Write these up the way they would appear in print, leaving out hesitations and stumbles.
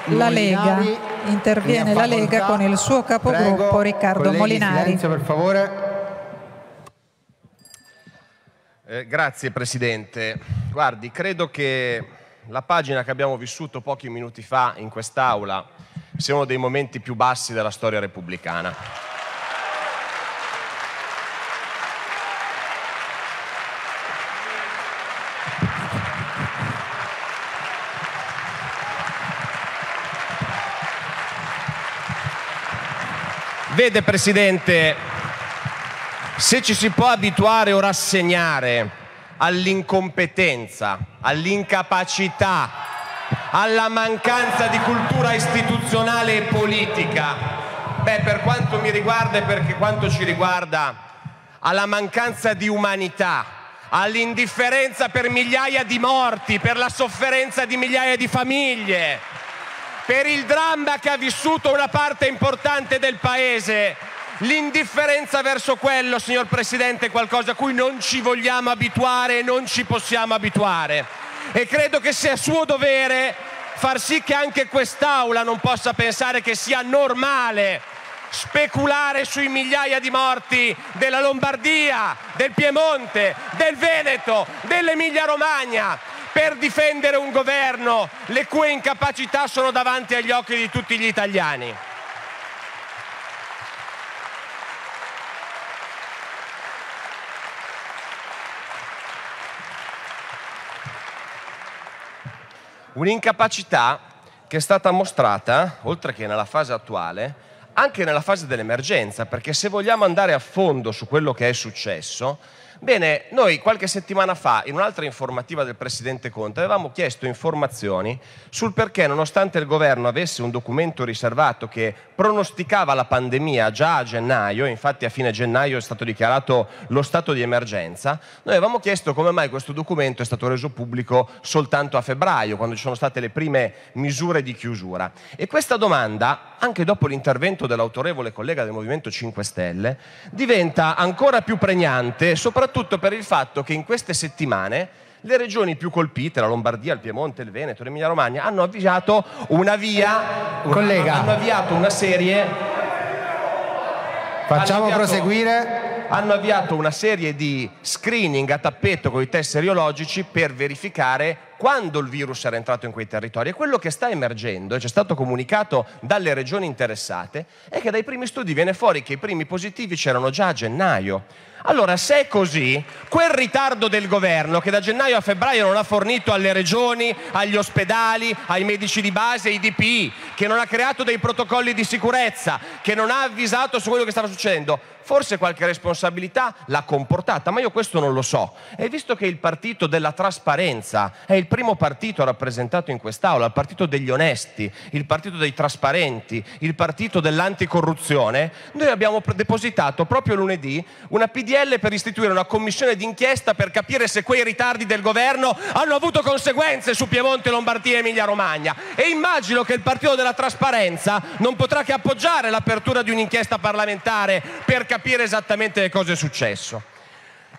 la Lega. Interviene la Lega con il suo capogruppo Riccardo Molinari. Silenzio, per favore. Grazie Presidente. Guardi, credo che la pagina che abbiamo vissuto pochi minuti fa in quest'Aula sia uno dei momenti più bassi della storia repubblicana. Vede Presidente, se ci si può abituare o rassegnare all'incompetenza, all'incapacità, alla mancanza di cultura istituzionale e politica, per quanto mi riguarda e per quanto ci riguarda, alla mancanza di umanità, all'indifferenza per migliaia di morti, per la sofferenza di migliaia di famiglie, per il dramma che ha vissuto una parte importante del Paese, l'indifferenza verso quello, signor Presidente, è qualcosa a cui non ci vogliamo abituare e non ci possiamo abituare. E credo che sia suo dovere far sì che anche quest'Aula non possa pensare che sia normale speculare sui migliaia di morti della Lombardia, del Piemonte, del Veneto, dell'Emilia-Romagna, per difendere un governo le cui incapacità sono davanti agli occhi di tutti gli italiani. Un'incapacità che è stata mostrata, oltre che nella fase attuale, anche nella fase dell'emergenza, perché se vogliamo andare a fondo su quello che è successo, bene, noi qualche settimana fa, in un'altra informativa del Presidente Conte, avevamo chiesto informazioni sul perché, nonostante il governo avesse un documento riservato che pronosticava la pandemia già a gennaio, infatti a fine gennaio è stato dichiarato lo stato di emergenza, noi avevamo chiesto come mai questo documento è stato reso pubblico soltanto a febbraio, quando ci sono state le prime misure di chiusura. E questa domanda, anche dopo l'intervento dell'autorevole collega del Movimento 5 Stelle, diventa ancora più pregnante, soprattutto per il fatto che in queste settimane le regioni più colpite, la Lombardia, il Piemonte, il Veneto, l'Emilia Romagna, hanno avviato una via, hanno avviato una serie... Facciamo proseguire. Hanno avviato una serie di screening a tappeto con i test serologici per verificare quando il virus era entrato in quei territori. E quello che sta emergendo, e ci è stato comunicato dalle regioni interessate, è che dai primi studi viene fuori che i primi positivi c'erano già a gennaio. Allora, se è così, quel ritardo del governo che da gennaio a febbraio non ha fornito alle regioni, agli ospedali, ai medici di base, ai DPI, che non ha creato dei protocolli di sicurezza, che non ha avvisato su quello che stava succedendo, forse qualche responsabilità l'ha comportata, ma io questo non lo so. E visto che il partito della trasparenza è il primo partito rappresentato in quest'Aula, il partito degli onesti, il partito dei trasparenti, il partito dell'anticorruzione, noi abbiamo depositato proprio lunedì una PDL per istituire una commissione d'inchiesta per capire se quei ritardi del governo hanno avuto conseguenze su Piemonte, Lombardia e Emilia Romagna. E immagino che il partito della trasparenza non potrà che appoggiare l'apertura di un'inchiesta parlamentare per capire esattamente che cosa è successo.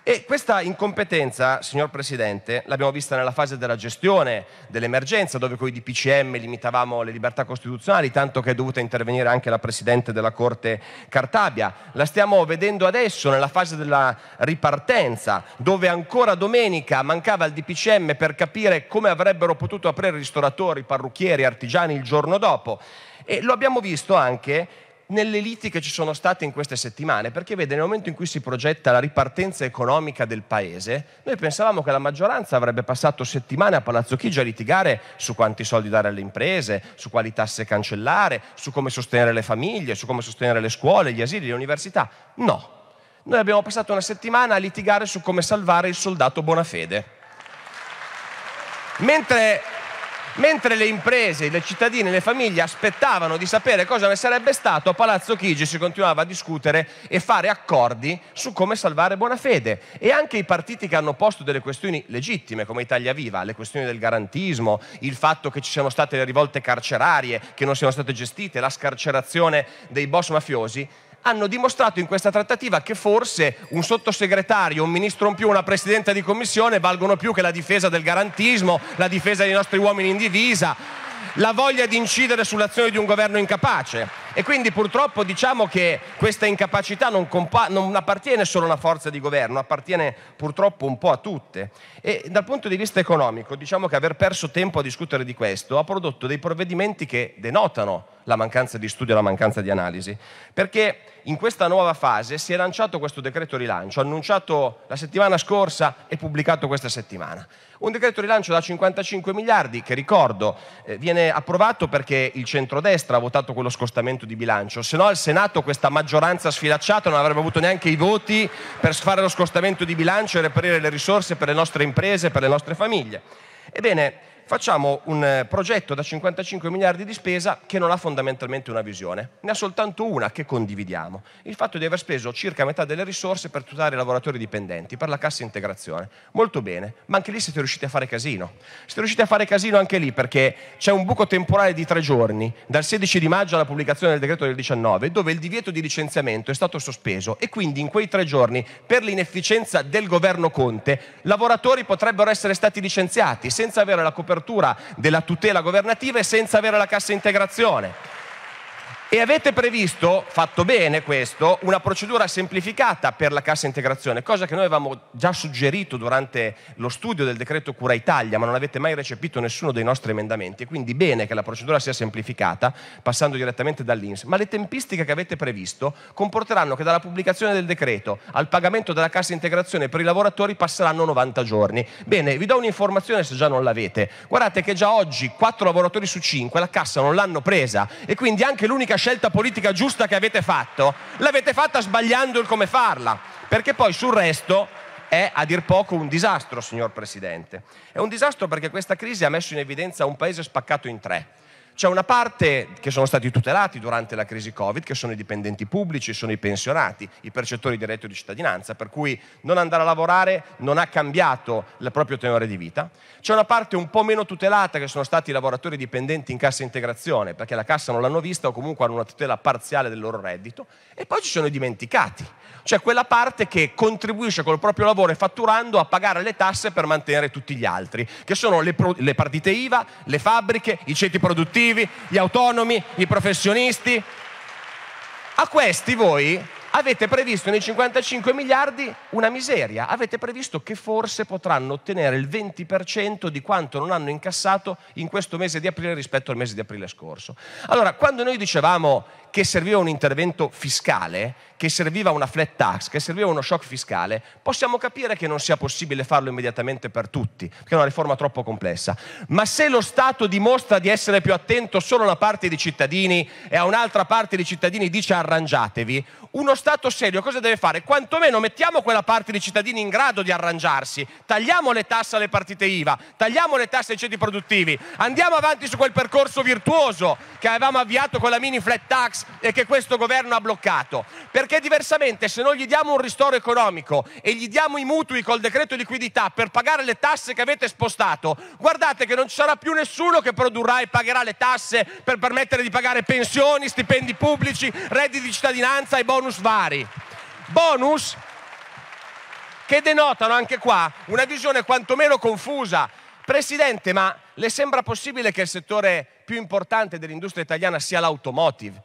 E questa incompetenza, signor Presidente, l'abbiamo vista nella fase della gestione dell'emergenza, dove con i DPCM limitavamo le libertà costituzionali, tanto che è dovuta intervenire anche la Presidente della Corte Cartabia. La stiamo vedendo adesso nella fase della ripartenza, dove ancora domenica mancava il DPCM per capire come avrebbero potuto aprire ristoratori, parrucchieri, artigiani il giorno dopo. E lo abbiamo visto anche nelle liti che ci sono state in queste settimane, perché vede, nel momento in cui si progetta la ripartenza economica del Paese, noi pensavamo che la maggioranza avrebbe passato settimane a Palazzo Chigi a litigare su quanti soldi dare alle imprese, su quali tasse cancellare, su come sostenere le famiglie, su come sostenere le scuole, gli asili, le università. No, noi abbiamo passato una settimana a litigare su come salvare il soldato Bonafede. Mentre le imprese, i cittadini e le famiglie aspettavano di sapere cosa ne sarebbe stato, a Palazzo Chigi si continuava a discutere e fare accordi su come salvare Bonafede. E anche i partiti che hanno posto delle questioni legittime, come Italia Viva, le questioni del garantismo, il fatto che ci siano state le rivolte carcerarie, che non siano state gestite, la scarcerazione dei boss mafiosi, hanno dimostrato in questa trattativa che forse un sottosegretario, un ministro in più, una presidente di commissione valgono più che la difesa del garantismo, la difesa dei nostri uomini in divisa, la voglia di incidere sull'azione di un governo incapace. E quindi purtroppo diciamo che questa incapacità non appartiene solo a una forza di governo, appartiene purtroppo un po' a tutte. E dal punto di vista economico diciamo che aver perso tempo a discutere di questo ha prodotto dei provvedimenti che denotano la mancanza di studio e la mancanza di analisi, perché in questa nuova fase si è lanciato questo decreto rilancio, annunciato la settimana scorsa e pubblicato questa settimana. Un decreto rilancio da 55 miliardi che, ricordo, viene approvato perché il centrodestra ha votato quello scostamento di bilancio, se no al Senato questa maggioranza sfilacciata non avrebbe avuto neanche i voti per fare lo scostamento di bilancio e reperire le risorse per le nostre imprese, per le nostre famiglie. Ebbene, facciamo un progetto da 55 miliardi di spesa che non ha fondamentalmente una visione, ne ha soltanto una che condividiamo: il fatto di aver speso circa metà delle risorse per tutelare i lavoratori dipendenti, per la cassa integrazione. Molto bene, ma anche lì siete riusciti a fare casino. Siete riusciti a fare casino anche lì perché c'è un buco temporale di 3 giorni, dal 16 di maggio alla pubblicazione del decreto del 19, dove il divieto di licenziamento è stato sospeso e quindi in quei 3 giorni, per l'inefficienza del governo Conte, lavoratori potrebbero essere stati licenziati senza avere la copertura della tutela governativa e senza avere la cassa integrazione. E avete previsto, fatto bene questo, una procedura semplificata per la cassa integrazione, cosa che noi avevamo già suggerito durante lo studio del decreto Cura Italia, ma non avete mai recepito nessuno dei nostri emendamenti. Quindi bene che la procedura sia semplificata, passando direttamente dall'INPS, ma le tempistiche che avete previsto comporteranno che dalla pubblicazione del decreto al pagamento della cassa integrazione per i lavoratori passeranno 90 giorni. Bene, vi do un'informazione se già non l'avete. Guardate che già oggi 4 lavoratori su 5 la cassa non l'hanno presa e quindi anche l'unica scelta politica giusta che avete fatto l'avete fatta sbagliando il come farla, perché poi sul resto è a dir poco un disastro, signor Presidente. È un disastro perché questa crisi ha messo in evidenza un paese spaccato in 3. C'è una parte che sono stati tutelati durante la crisi Covid, che sono i dipendenti pubblici, sono i pensionati, i percettori di reddito di cittadinanza, per cui non andare a lavorare non ha cambiato il proprio tenore di vita. C'è una parte un po' meno tutelata che sono stati i lavoratori dipendenti in cassa integrazione, perché la cassa non l'hanno vista o comunque hanno una tutela parziale del loro reddito. E poi ci sono i dimenticati, cioè quella parte che contribuisce col proprio lavoro e fatturando a pagare le tasse per mantenere tutti gli altri, che sono le partite IVA, le fabbriche, i ceti produttivi, gli autonomi, i professionisti. A questi voi avete previsto nei 55 miliardi una miseria. Avete previsto che forse potranno ottenere il 20% di quanto non hanno incassato in questo mese di aprile rispetto al mese di aprile scorso. Allora, quando noi dicevamo che serviva un intervento fiscale, che serviva una flat tax, che serviva uno shock fiscale, possiamo capire che non sia possibile farlo immediatamente per tutti, perché è una riforma troppo complessa. Ma se lo Stato dimostra di essere più attento solo a una parte dei cittadini e a un'altra parte dei cittadini dice arrangiatevi, uno Stato serio cosa deve fare? Quantomeno mettiamo quella parte dei cittadini in grado di arrangiarsi, tagliamo le tasse alle partite IVA, tagliamo le tasse ai ceti produttivi, andiamo avanti su quel percorso virtuoso che avevamo avviato con la mini flat tax e che questo governo ha bloccato, perché diversamente se non gli diamo un ristoro economico e gli diamo i mutui col decreto liquidità per pagare le tasse che avete spostato, guardate che non ci sarà più nessuno che produrrà e pagherà le tasse per permettere di pagare pensioni, stipendi pubblici, redditi di cittadinanza e bonus vari. Bonus che denotano anche qua una visione quantomeno confusa. Presidente, ma le sembra possibile che il settore più importante dell'industria italiana sia l'automotive,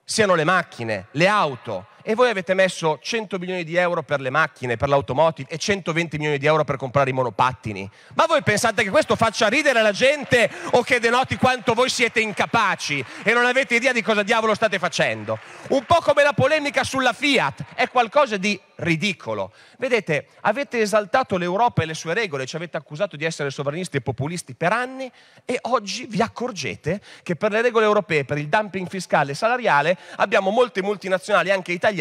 siano le macchine, le auto, e voi avete messo 100 milioni di euro per le macchine, per l'automotive e 120 milioni di euro per comprare i monopattini? Ma voi pensate che questo faccia ridere la gente o che denoti quanto voi siete incapaci e non avete idea di cosa diavolo state facendo? Un po' come la polemica sulla Fiat, è qualcosa di ridicolo. Vedete, avete esaltato l'Europa e le sue regole, ci avete accusato di essere sovranisti e populisti per anni e oggi vi accorgete che per le regole europee, per il dumping fiscale e salariale, abbiamo molte multinazionali, anche italiane,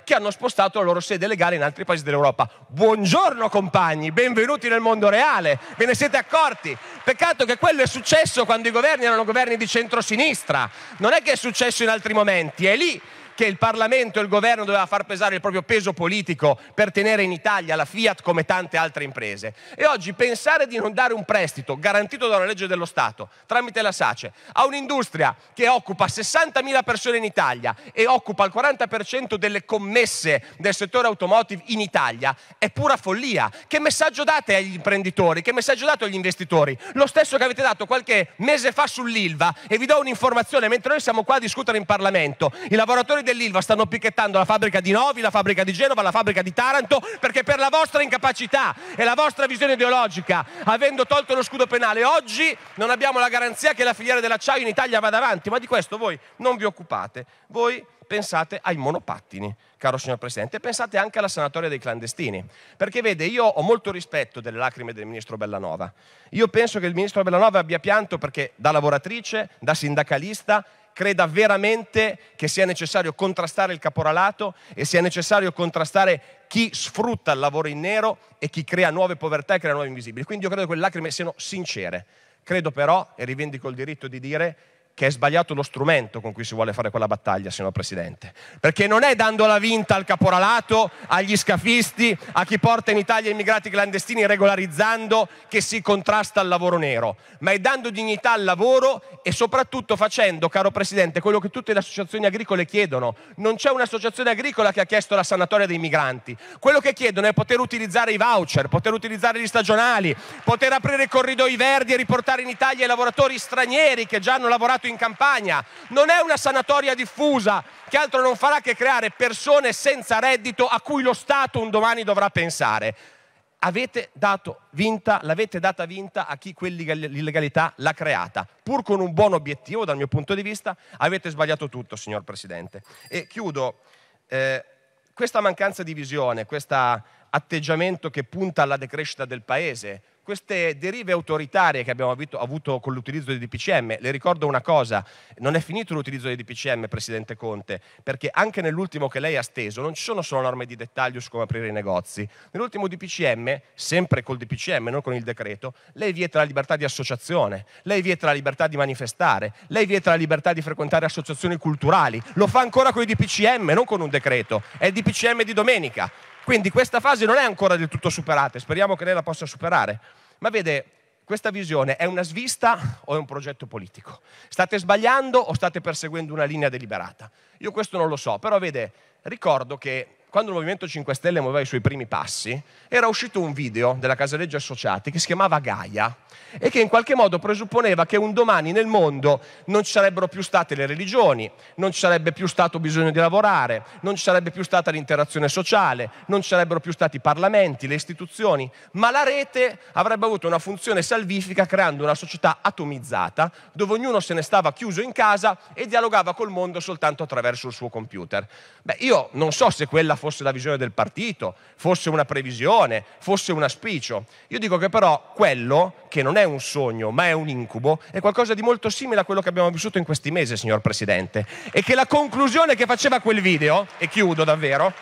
che hanno spostato la loro sede legale in altri paesi dell'Europa. Buongiorno compagni, benvenuti nel mondo reale, ve ne siete accorti? Peccato che quello è successo quando i governi erano governi di centrosinistra, non è che è successo in altri momenti, è lì che il Parlamento e il governo doveva far pesare il proprio peso politico per tenere in Italia la Fiat come tante altre imprese. E oggi pensare di non dare un prestito garantito da una legge dello Stato tramite la SACE a un'industria che occupa 60.000 persone in Italia e occupa il 40% delle commesse del settore automotive in Italia è pura follia. Che messaggio date agli imprenditori? Che messaggio date agli investitori? Lo stesso che avete dato qualche mese fa sull'Ilva. E vi do un'informazione: mentre noi siamo qua a discutere in Parlamento, i lavoratori dell'Ilva stanno picchettando la fabbrica di Novi, la fabbrica di Genova, la fabbrica di Taranto, perché per la vostra incapacità e la vostra visione ideologica, avendo tolto lo scudo penale, oggi non abbiamo la garanzia che la filiera dell'acciaio in Italia vada avanti. Ma di questo voi non vi occupate. Voi pensate ai monopattini, caro signor Presidente, e pensate anche alla sanatoria dei clandestini. Perché vede, io ho molto rispetto delle lacrime del ministro Bellanova. Io penso che il ministro Bellanova abbia pianto perché da lavoratrice, da sindacalista, creda veramente che sia necessario contrastare il caporalato e sia necessario contrastare chi sfrutta il lavoro in nero e chi crea nuove povertà e crea nuovi invisibili. Quindi io credo che quelle lacrime siano sincere. Credo però, e rivendico il diritto di dire, che è sbagliato lo strumento con cui si vuole fare quella battaglia, signor Presidente. Perché non è dando la vinta al caporalato, agli scafisti, a chi porta in Italia immigrati clandestini regolarizzando che si contrasta il lavoro nero, ma è dando dignità al lavoro e soprattutto facendo, caro Presidente, quello che tutte le associazioni agricole chiedono. Non c'è un'associazione agricola che ha chiesto la sanatoria dei migranti. Quello che chiedono è poter utilizzare i voucher, poter utilizzare gli stagionali, poter aprire i corridoi verdi e riportare in Italia i lavoratori stranieri che già hanno lavorato in campagna. Non è una sanatoria diffusa che altro non farà che creare persone senza reddito a cui lo Stato un domani dovrà pensare. Avete dato vinta, l'avete data vinta a chi quell'illegalità l'ha creata. Pur con un buon obiettivo, dal mio punto di vista, avete sbagliato tutto, signor Presidente. E chiudo. Questa mancanza di visione, questo atteggiamento che punta alla decrescita del Paese, queste derive autoritarie che abbiamo avuto con l'utilizzo dei DPCM, le ricordo una cosa: non è finito l'utilizzo dei DPCM, Presidente Conte, perché anche nell'ultimo che lei ha steso non ci sono solo norme di dettaglio su come aprire i negozi. Nell'ultimo DPCM, sempre col DPCM, non con il decreto, lei vieta la libertà di associazione, lei vieta la libertà di manifestare, lei vieta la libertà di frequentare associazioni culturali. Lo fa ancora con i DPCM, non con un decreto. È il DPCM di domenica. Quindi questa fase non è ancora del tutto superata, speriamo che lei la possa superare. Ma vede, questa visione è una svista o è un progetto politico? State sbagliando o state perseguendo una linea deliberata? Io questo non lo so, però vede, ricordo che quando il Movimento 5 Stelle muoveva i suoi primi passi, era uscito un video della Casaleggio Associati che si chiamava Gaia e che in qualche modo presupponeva che un domani nel mondo non ci sarebbero più state le religioni, non ci sarebbe più stato bisogno di lavorare, non ci sarebbe più stata l'interazione sociale, non ci sarebbero più stati i parlamenti, le istituzioni, ma la rete avrebbe avuto una funzione salvifica creando una società atomizzata dove ognuno se ne stava chiuso in casa e dialogava col mondo soltanto attraverso il suo computer. Beh, io non so se quella fosse la visione del partito, fosse una previsione, fosse un auspicio. Io dico che però quello, che non è un sogno ma è un incubo, è qualcosa di molto simile a quello che abbiamo vissuto in questi mesi, signor Presidente, e che la conclusione che faceva quel video, e chiudo davvero,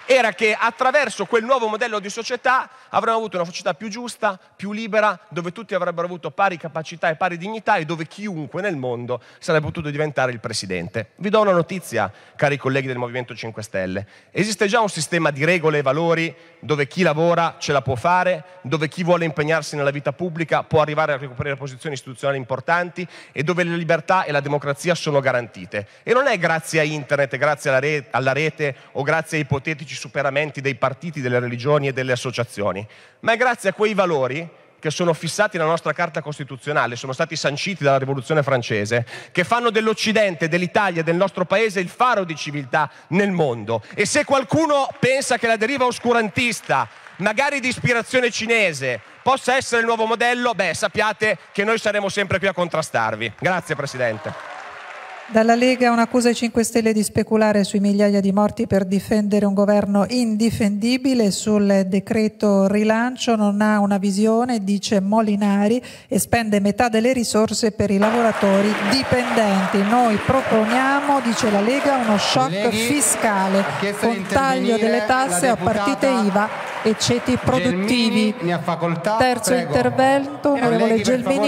era che attraverso quel nuovo modello di società avremmo avuto una società più giusta, più libera, dove tutti avrebbero avuto pari capacità e pari dignità e dove chiunque nel mondo sarebbe potuto diventare il presidente. Vi do una notizia, cari colleghi del Movimento 5 Stelle. Esiste già un sistema di regole e valori dove chi lavora ce la può fare, dove chi vuole impegnarsi nella vita pubblica può arrivare a ricoprire posizioni istituzionali importanti e dove le libertà e la democrazia sono garantite. E non è grazie a internet, grazie alla rete o grazie a ipotetici superamenti dei partiti, delle religioni e delle associazioni, ma è grazie a quei valori che sono fissati nella nostra Carta Costituzionale, sono stati sanciti dalla Rivoluzione francese, che fanno dell'Occidente, dell'Italia, del nostro Paese il faro di civiltà nel mondo. E se qualcuno pensa che la deriva oscurantista, magari di ispirazione cinese, possa essere il nuovo modello, beh, sappiate che noi saremo sempre qui a contrastarvi. Grazie, Presidente. Dalla Lega un'accusa ai 5 Stelle di speculare sui migliaia di morti per difendere un governo indifendibile. Sul decreto rilancio non ha una visione, dice Molinari, e spende metà delle risorse per i lavoratori dipendenti. Noi proponiamo, dice la Lega, uno shock fiscale con taglio delle tasse a partite IVA e ceti produttivi. Gelmini, ne ha facoltà. Terzo Prego. intervento, onorevole Gelmini.